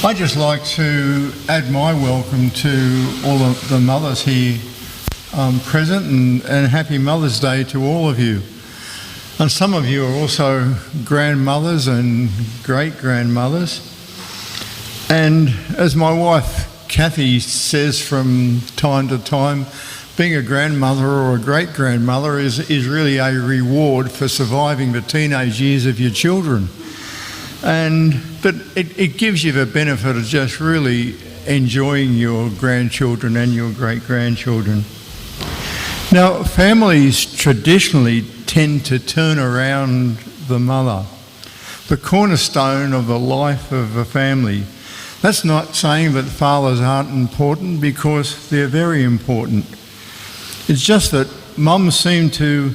I'd just like to add my welcome to all of the mothers here present and happy Mother's Day to all of you. And some of you are also grandmothers and great-grandmothers. And as my wife Kathy says from time to time, being a grandmother or a great-grandmother is really a reward for surviving the teenage years of your children. But it gives you the benefit of just really enjoying your grandchildren and your great-grandchildren. Now, families traditionally tend to turn around the mother, the cornerstone of the life of a family. That's not saying that fathers aren't important, because they're very important. It's just that mums seem to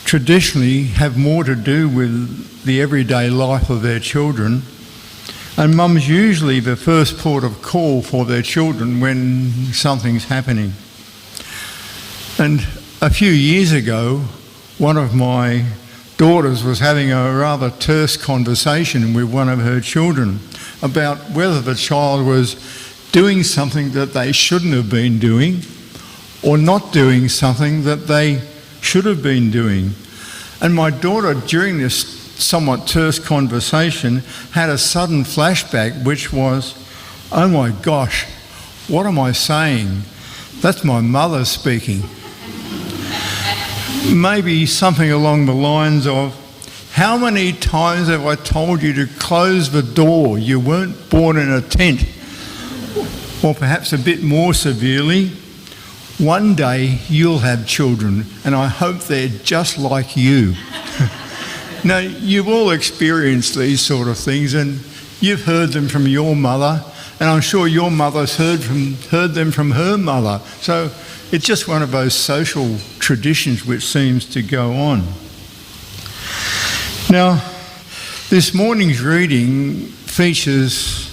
traditionally have more to do with the everyday life of their children, and mum's usually the first port of call for their children when something's happening. And a few years ago, one of my daughters was having a rather terse conversation with one of her children about whether the child was doing something that they shouldn't have been doing or not doing something that they should have been doing. And my daughter, during this somewhat terse conversation, had a sudden flashback, which was, oh my gosh, what am I saying? That's my mother speaking. Maybe something along the lines of, how many times have I told you to close the door? You weren't born in a tent. Or perhaps a bit more severely, one day you'll have children, and I hope they're just like you. Now, you've all experienced these sort of things, and you've heard them from your mother, and I'm sure your mother's heard them from her mother. So it's just one of those social traditions which seems to go on. Now, this morning's reading features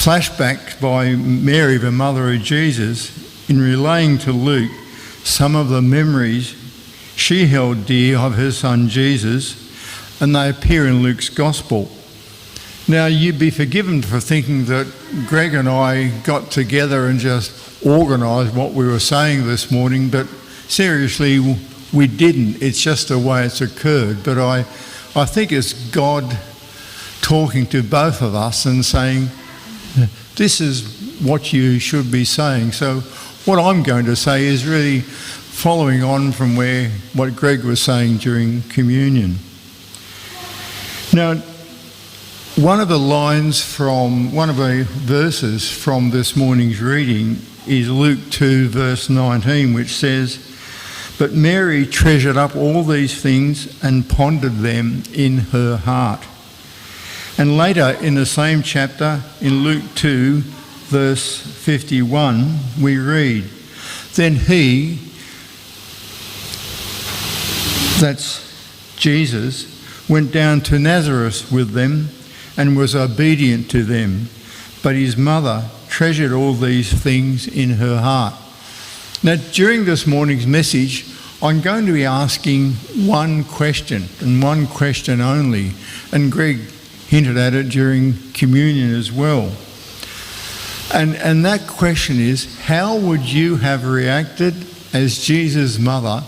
flashbacks by Mary, the mother of Jesus, in relaying to Luke some of the memories she held dear of her son Jesus, and they appear in Luke's Gospel. Now, you'd be forgiven for thinking that Greg and I got together and just organised what we were saying this morning, but seriously, we didn't. It's just the way it's occurred. But I think it's God talking to both of us and saying, this is what you should be saying. So what I'm going to say is really following on from what Greg was saying during communion. Now, one of the verses from this morning's reading is Luke 2 verse 19, which says, "But Mary treasured up all these things and pondered them in her heart." And later in the same chapter, in Luke 2 verse 51, we read, "Then he," that's Jesus, "went down to Nazareth with them and was obedient to them. But his mother treasured all these things in her heart." Now, during this morning's message, I'm going to be asking one question, and one question only. And Greg hinted at it during communion as well. And that question is, how would you have reacted as Jesus' mother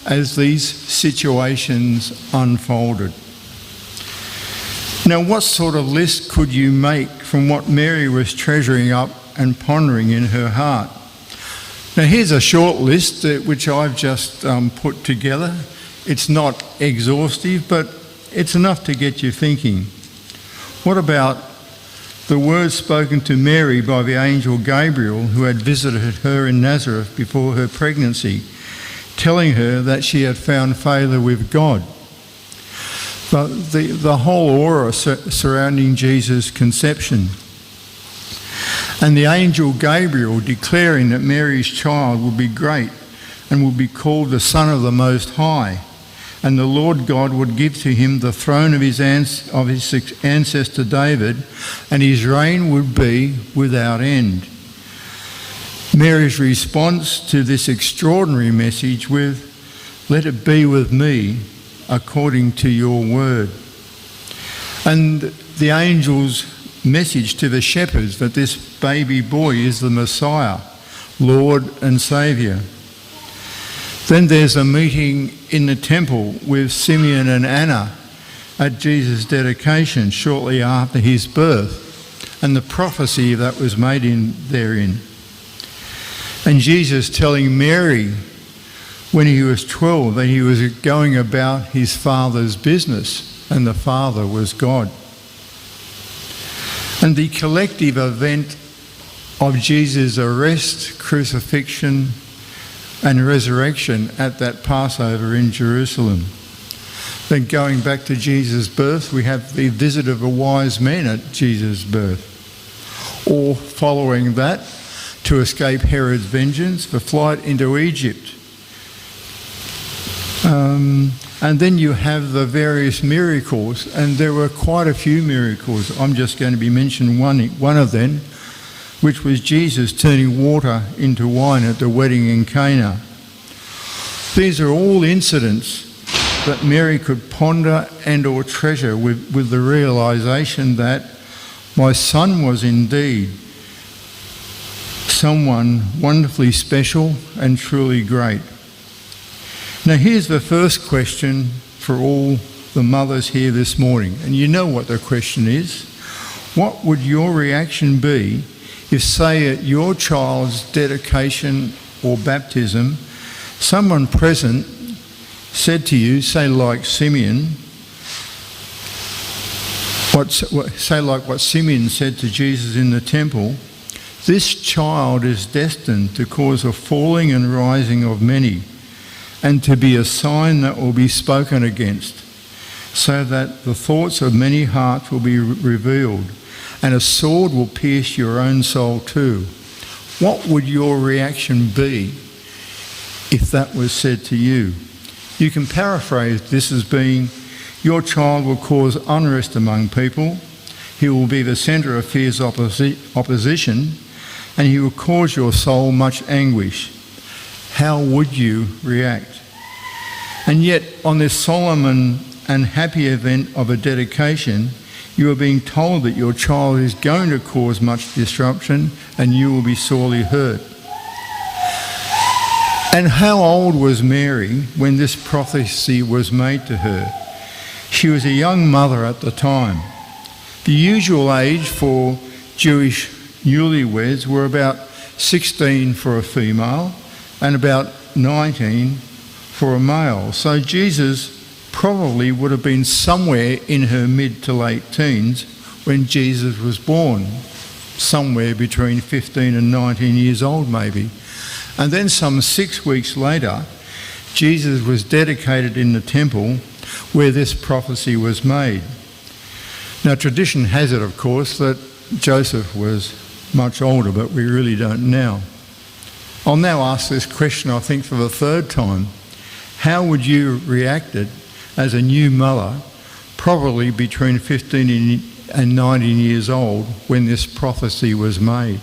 as these situations unfolded? Now, what sort of list could you make from what Mary was treasuring up and pondering in her heart? Now, here's a short list which I've just put together. It's not exhaustive, but it's enough to get you thinking. What about the words spoken to Mary by the angel Gabriel, who had visited her in Nazareth before her pregnancy, telling her that she had found favour with God? But the whole aura surrounding Jesus' conception. And the angel Gabriel declaring that Mary's child will be great and will be called the Son of the Most High, and the Lord God would give to him the throne of his ancestor David, and his reign would be without end. Mary's response to this extraordinary message with, "Let it be with me according to your word." And the angel's message to the shepherds that this baby boy is the Messiah, Lord and Saviour. Then there's a meeting in the temple with Simeon and Anna at Jesus' dedication shortly after his birth, and the prophecy that was made therein. And Jesus telling Mary when he was 12 that he was going about his Father's business, and the Father was God. And the collective event of Jesus' arrest, crucifixion and resurrection at that Passover in Jerusalem. Then going back to Jesus' birth, we have the visit of the wise men at Jesus' birth. Or following that, to escape Herod's vengeance, the flight into Egypt. And then you have the various miracles, and there were quite a few miracles. I'm just going to be mentioning one of them, which was Jesus turning water into wine at the wedding in Cana. These are all incidents that Mary could ponder and or treasure with the realisation that my son was indeed someone wonderfully special and truly great. Now here's the first question for all the mothers here this morning, and you know what the question is. What would your reaction be if, say, at your child's dedication or baptism, someone present said to you, say like Simeon, what Simeon said to Jesus in the temple, this child is destined to cause a falling and rising of many, and to be a sign that will be spoken against, so that the thoughts of many hearts will be revealed, and a sword will pierce your own soul too. What would your reaction be if that was said to you? You can paraphrase this as being, your child will cause unrest among people, he will be the centre of fierce opposition, and he will cause your soul much anguish. How would you react? And yet, on this solemn and happy event of a dedication, you are being told that your child is going to cause much disruption and you will be sorely hurt. And how old was Mary when this prophecy was made to her? She was a young mother at the time. The usual age for Jewish newlyweds were about 16 for a female and about 19 for a male. So Jesus probably would have been somewhere in her mid to late teens when Jesus was born, somewhere between 15 and 19 years old maybe. And then some 6 weeks later, Jesus was dedicated in the temple where this prophecy was made. Now tradition has it, of course, that Joseph was much older, but we really don't know. I'll now ask this question, I think, for the third time. How would you react it as a new mother, probably between 15 and 19 years old, when this prophecy was made?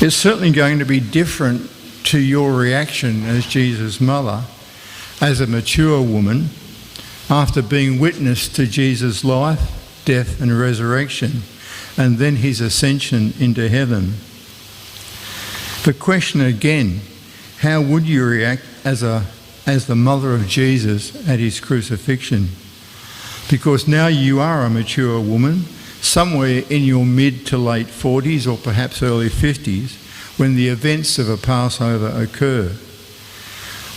It's certainly going to be different to your reaction as Jesus' mother, as a mature woman, after being witness to Jesus' life, death and resurrection, and then his ascension into heaven. The question again, how would you react as the mother of Jesus at his crucifixion? Because now you are a mature woman, somewhere in your mid to late 40s or perhaps early 50s, when the events of a Passover occur,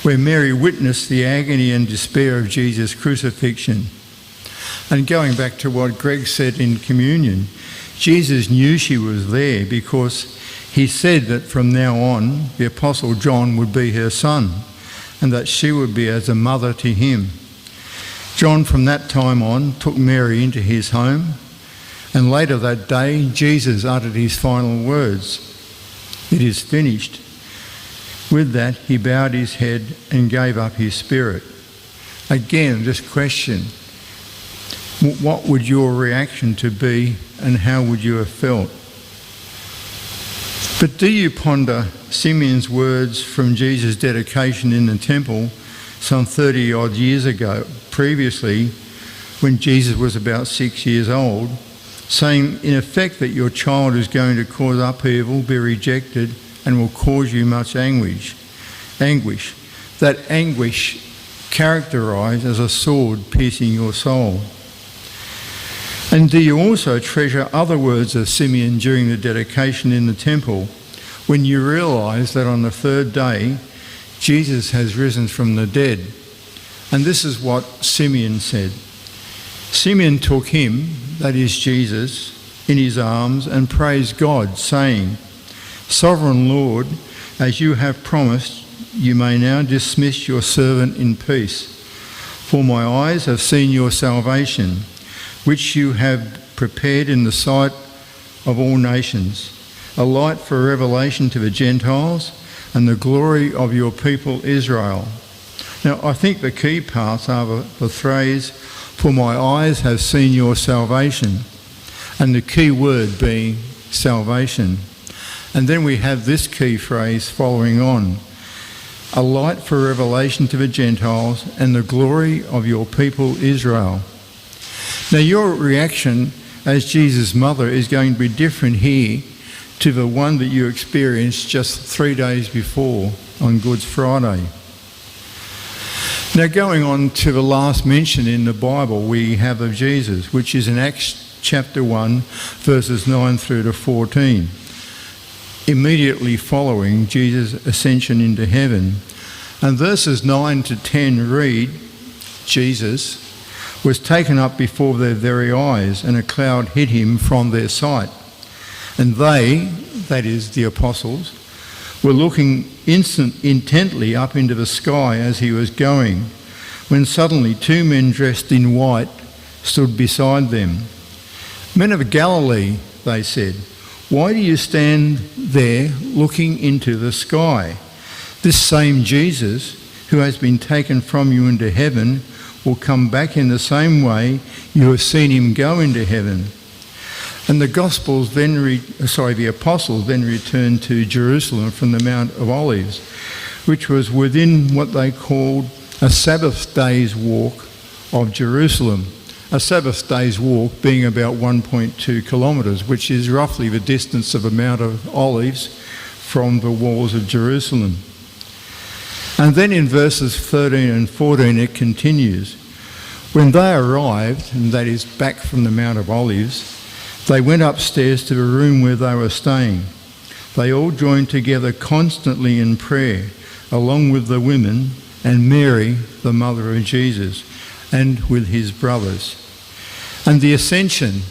where Mary witnessed the agony and despair of Jesus' crucifixion. And going back to what Greg said in communion, Jesus knew she was there because he said that from now on the Apostle John would be her son and that she would be as a mother to him. John from that time on took Mary into his home, and later that day Jesus uttered his final words, "It is finished." With that he bowed his head and gave up his spirit. Again, this question, what would your reaction to be and how would you have felt? But do you ponder Simeon's words from Jesus' dedication in the temple some 30 odd years ago, previously, when Jesus was about 6 years old, saying in effect that your child is going to cause upheaval, be rejected, and will cause you much anguish. That anguish characterised as a sword piercing your soul. And do you also treasure other words of Simeon during the dedication in the temple, when you realise that on the third day Jesus has risen from the dead? And this is what Simeon said. Simeon took him, that is Jesus, in his arms and praised God, saying, Sovereign Lord, as you have promised, you may now dismiss your servant in peace. For my eyes have seen your salvation, which you have prepared in the sight of all nations, a light for revelation to the Gentiles and the glory of your people Israel. Now, I think the key parts are the phrase, for my eyes have seen your salvation, and the key word being salvation. And then we have this key phrase following on, a light for revelation to the Gentiles and the glory of your people Israel. Now, your reaction as Jesus' mother is going to be different here to the one that you experienced just 3 days before on Good Friday. Now, going on to the last mention in the Bible we have of Jesus, which is in Acts chapter 1, verses 9 through to 14. Immediately following Jesus' ascension into heaven. And verses 9 to 10 read, Jesus was taken up before their very eyes, and a cloud hid him from their sight. And they, that is the apostles, were looking intently up into the sky as he was going, when suddenly 2 men dressed in white stood beside them. Men of Galilee, they said, why do you stand there looking into the sky? This same Jesus, who has been taken from you into heaven, will come back in the same way you have seen him go into heaven. And the apostles then returned to Jerusalem from the Mount of Olives, which was within what they called a Sabbath day's walk of Jerusalem. A Sabbath day's walk being about 1.2 kilometres, which is roughly the distance of the Mount of Olives from the walls of Jerusalem. And then in verses 13 and 14 it continues. When they arrived, and that is back from the Mount of Olives, they went upstairs to the room where they were staying. They all joined together constantly in prayer, along with the women and Mary, the mother of Jesus, and with his brothers. And the ascension,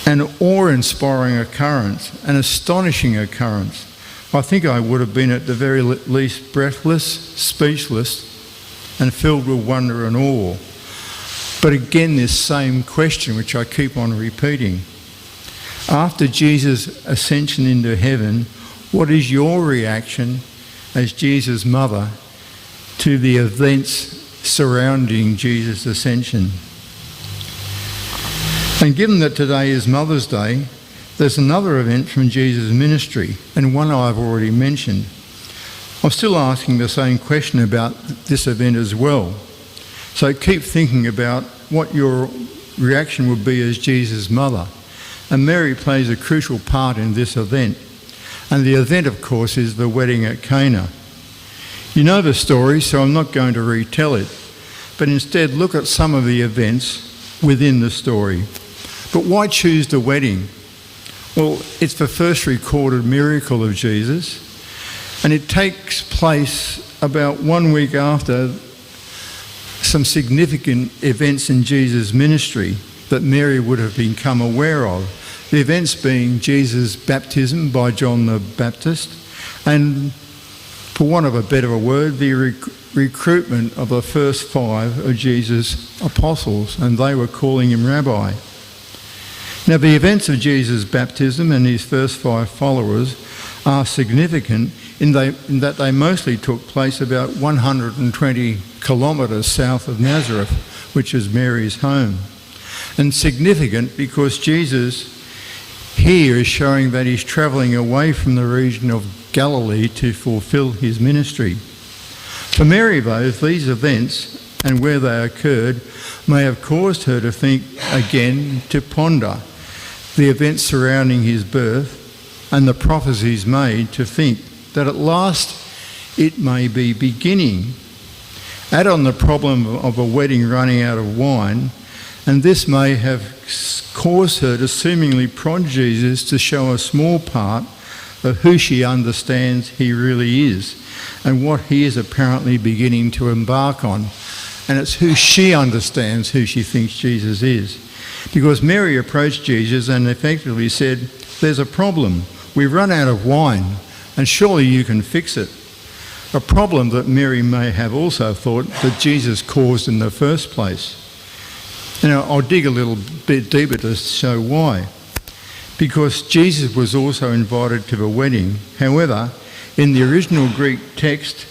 an awe-inspiring occurrence, an astonishing occurrence. I think I would have been at the very least breathless, speechless, and filled with wonder and awe. But again, this same question, which I keep on repeating. After Jesus' ascension into heaven, what is your reaction as Jesus' mother to the events surrounding Jesus' ascension? And given that today is Mother's Day, there's another event from Jesus' ministry, and one I've already mentioned. I'm still asking the same question about this event as well. So keep thinking about what your reaction would be as Jesus' mother. And Mary plays a crucial part in this event. And the event, of course, is the wedding at Cana. You know the story, so I'm not going to retell it, but instead look at some of the events within the story. But why choose the wedding? Well, it's the first recorded miracle of Jesus, and it takes place about 1 week after some significant events in Jesus' ministry that Mary would have become aware of. The events being Jesus' baptism by John the Baptist, and for want of a better word, the recruitment of the first 5 of Jesus' apostles, and they were calling him Rabbi. Now, the events of Jesus' baptism and his first 5 followers are significant in that they mostly took place about 120 kilometres south of Nazareth, which is Mary's home. And significant because Jesus here is showing that he's travelling away from the region of Galilee to fulfil his ministry. For Mary, though, these events and where they occurred may have caused her to think again, to ponder the events surrounding his birth and the prophecies made, to think that at last it may be beginning. Add on the problem of a wedding running out of wine, and this may have caused her to seemingly prod Jesus to show a small part of who she understands he really is and what he is apparently beginning to embark on. And it's who she understands who she thinks Jesus is. Because Mary approached Jesus and effectively said, "There's a problem. We've run out of wine, and surely you can fix it." A problem that Mary may have also thought that Jesus caused in the first place. Now, I'll dig a little bit deeper to show why. Because Jesus was also invited to the wedding. However, in the original Greek text,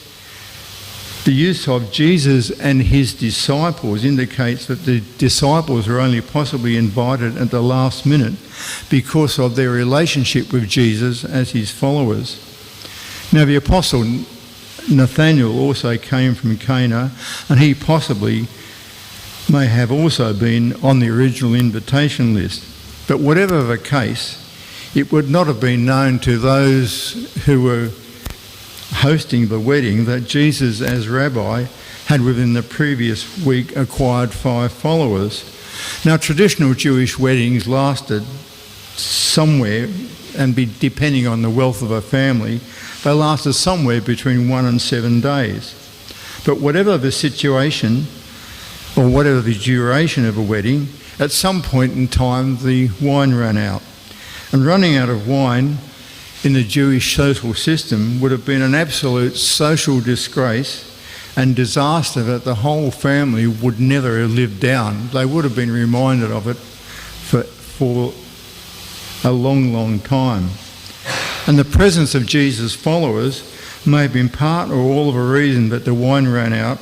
the use of Jesus and his disciples indicates that the disciples were only possibly invited at the last minute because of their relationship with Jesus as his followers. Now, the apostle Nathanael also came from Cana, and he possibly may have also been on the original invitation list. But whatever the case, it would not have been known to those who were hosting the wedding that Jesus, as rabbi, had within the previous week acquired 5 followers. Now, traditional Jewish weddings lasted somewhere, and depending on the wealth of a family, they lasted somewhere between 1 and 7 days. But whatever the situation, or whatever the duration of a wedding, at some point in time the wine ran out. And running out of wine in the Jewish social system would have been an absolute social disgrace and disaster that the whole family would never have lived down. They would have been reminded of it for a long, long time. And the presence of Jesus' followers may have been part or all of a reason that the wine ran out,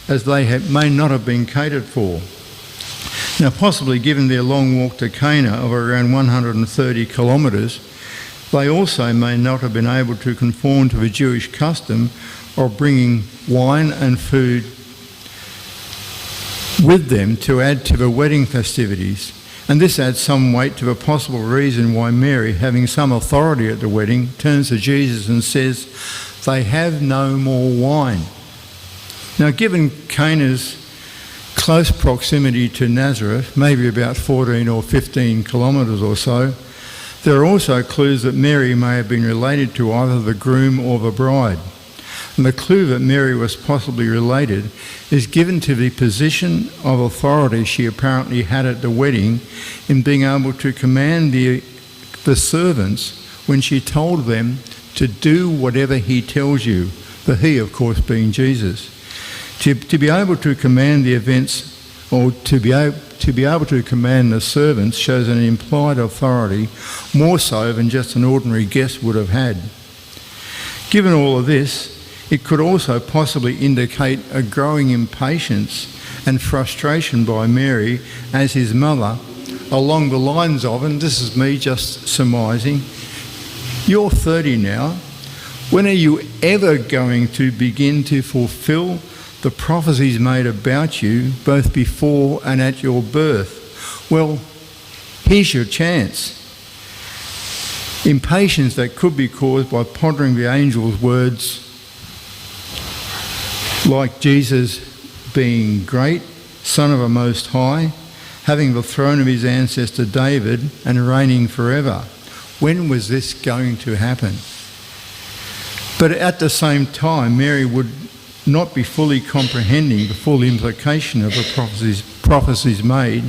as they may not have been catered for. Now, possibly given their long walk to Cana of around 130 kilometres, they also may not have been able to conform to the Jewish custom of bringing wine and food with them to add to the wedding festivities. And this adds some weight to the possible reason why Mary, having some authority at the wedding, turns to Jesus and says, "They have no more wine." Now, given Cana's close proximity to Nazareth, maybe about 14 or 15 kilometres or so, there are also clues that Mary may have been related to either the groom or the bride. And the clue that Mary was possibly related is given to the position of authority she apparently had at the wedding in being able to command the servants when she told them to do whatever he tells you, the he, of course, being Jesus. To be able to command the events, or to be able to command the servants, shows an implied authority more so than just an ordinary guest would have had. Given all of this, it could also possibly indicate a growing impatience and frustration by Mary as his mother, along the lines of, and this is me just surmising, "You're 30 now. When are you ever going to begin to fulfil the prophecies made about you both before and at your birth? Well, here's your chance." Impatience that could be caused by pondering the angel's words, like Jesus being great, Son of a Most High, having the throne of his ancestor David and reigning forever. When was this going to happen? But at the same time, Mary would not be fully comprehending the full implication of the prophecies made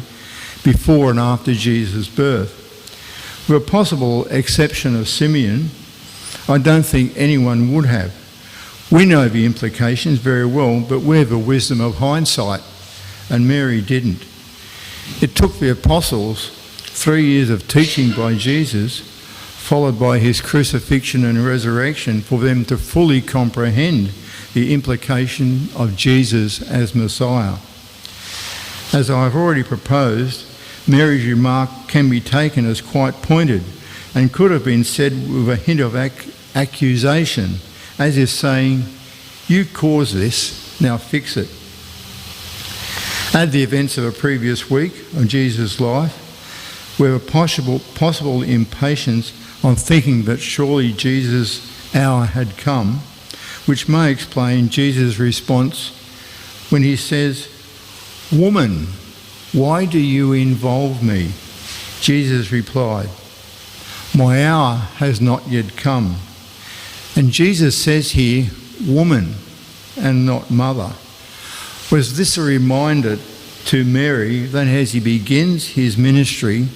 before and after Jesus' birth. With a possible exception of Simeon, I don't think anyone would have. We know the implications very well, but we have the wisdom of hindsight, and Mary didn't. It took the apostles 3 years of teaching by Jesus, followed by his crucifixion and resurrection, for them to fully comprehend the implication of Jesus as Messiah. As I've already proposed, Mary's remark can be taken as quite pointed and could have been said with a hint of accusation, as if saying, "You caused this, now fix it." Add the events of a previous week of Jesus' life, with a possible impatience on thinking that surely Jesus' hour had come, which may explain Jesus' response when he says, "Woman, why do you involve me?" Jesus replied, "My hour has not yet come." And Jesus says here, "woman," and not "mother." Was this a reminder to Mary that as he begins his ministry,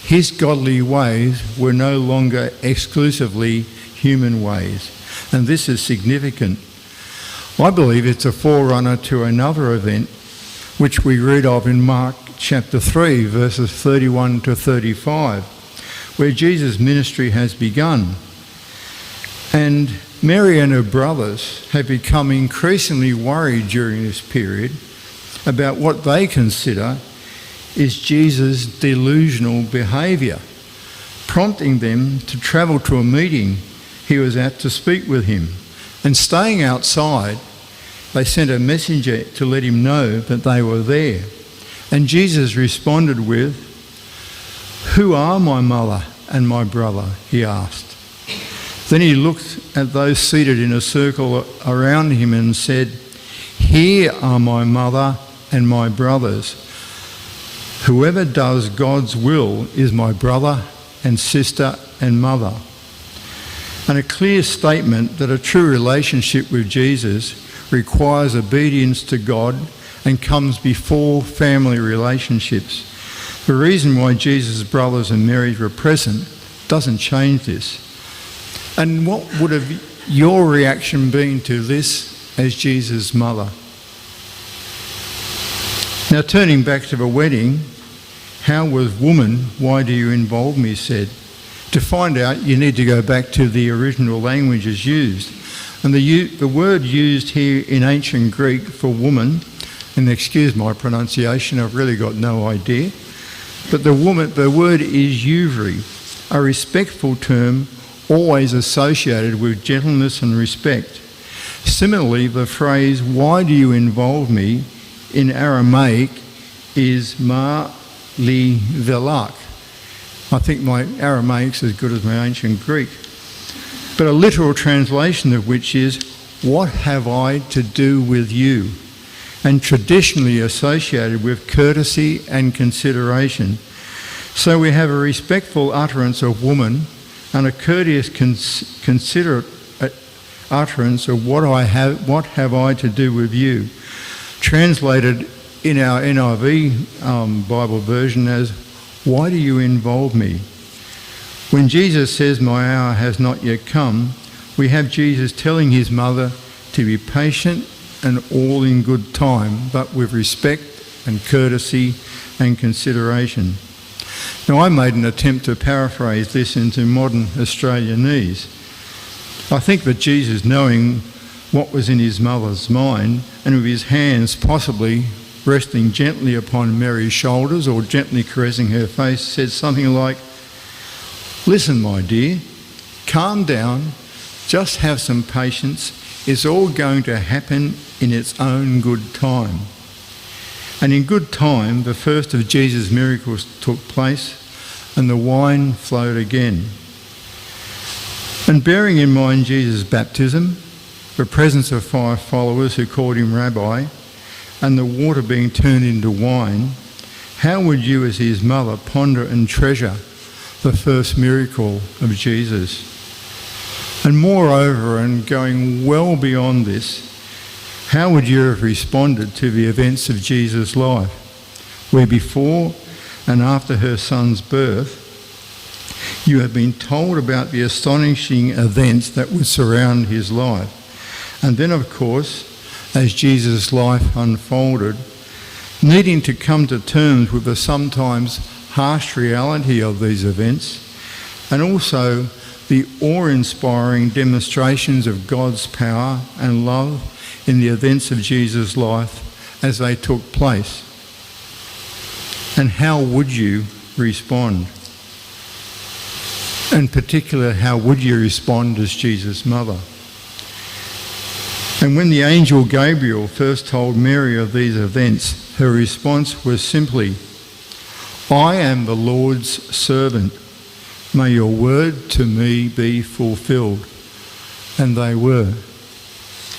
his godly ways were no longer exclusively human ways? And this is significant. I believe it's a forerunner to another event which we read of in Mark chapter 3, verses 31 to 35, where Jesus' ministry has begun. And Mary and her brothers have become increasingly worried during this period about what they consider is Jesus' delusional behaviour, prompting them to travel to a meeting he was at to speak with him. And staying outside, they sent a messenger to let him know that they were there. And Jesus responded with, "Who are my mother and my brother?" he asked. Then he looked at those seated in a circle around him and said, "Here are my mother and my brothers. Whoever does God's will is my brother and sister and mother." And a clear statement that a true relationship with Jesus requires obedience to God and comes before family relationships. The reason why Jesus' brothers and Mary were present doesn't change this. And what would have your reaction been to this as Jesus' mother? Now, turning back to the wedding, how was "woman, why do you involve me" said? To find out, you need to go back to the original languages used. And the word used here in ancient Greek for woman, and excuse my pronunciation, I've really got no idea, but the word is euvry, a respectful term always associated with gentleness and respect. Similarly, the phrase "why do you involve me" in Aramaic is "ma li velak." I think my Aramaic's as good as my ancient Greek. But a literal translation of which is, "What have I to do with you?" and traditionally associated with courtesy and consideration. So we have a respectful utterance of "woman" and a courteous, considerate utterance of what have I to do with you, translated in our NIV Bible version as, "Why do you involve me?" When Jesus says, "My hour has not yet come," we have Jesus telling his mother to be patient and all in good time, but with respect and courtesy and consideration. Now, I made an attempt to paraphrase this into modern Australianese. I think that Jesus, knowing what was in his mother's mind, and with his hands possibly resting gently upon Mary's shoulders or gently caressing her face, said something like, "Listen, my dear, calm down, just have some patience. It's all going to happen in its own good time." And in good time, the first of Jesus' miracles took place, and the wine flowed again. And bearing in mind Jesus' baptism, the presence of 5 followers who called him Rabbi, and the water being turned into wine, how would you as his mother ponder and treasure the first miracle of Jesus? And moreover, and going well beyond this, how would you have responded to the events of Jesus' life, where before and after her son's birth, you have been told about the astonishing events that would surround his life? And then, of course, as Jesus' life unfolded, needing to come to terms with the sometimes harsh reality of these events, and also the awe-inspiring demonstrations of God's power and love in the events of Jesus' life as they took place. And how would you respond? In particular, how would you respond as Jesus' mother? And when the angel Gabriel first told Mary of these events, Her response was simply, "I am the Lord's servant. May your word to me be fulfilled." And they were.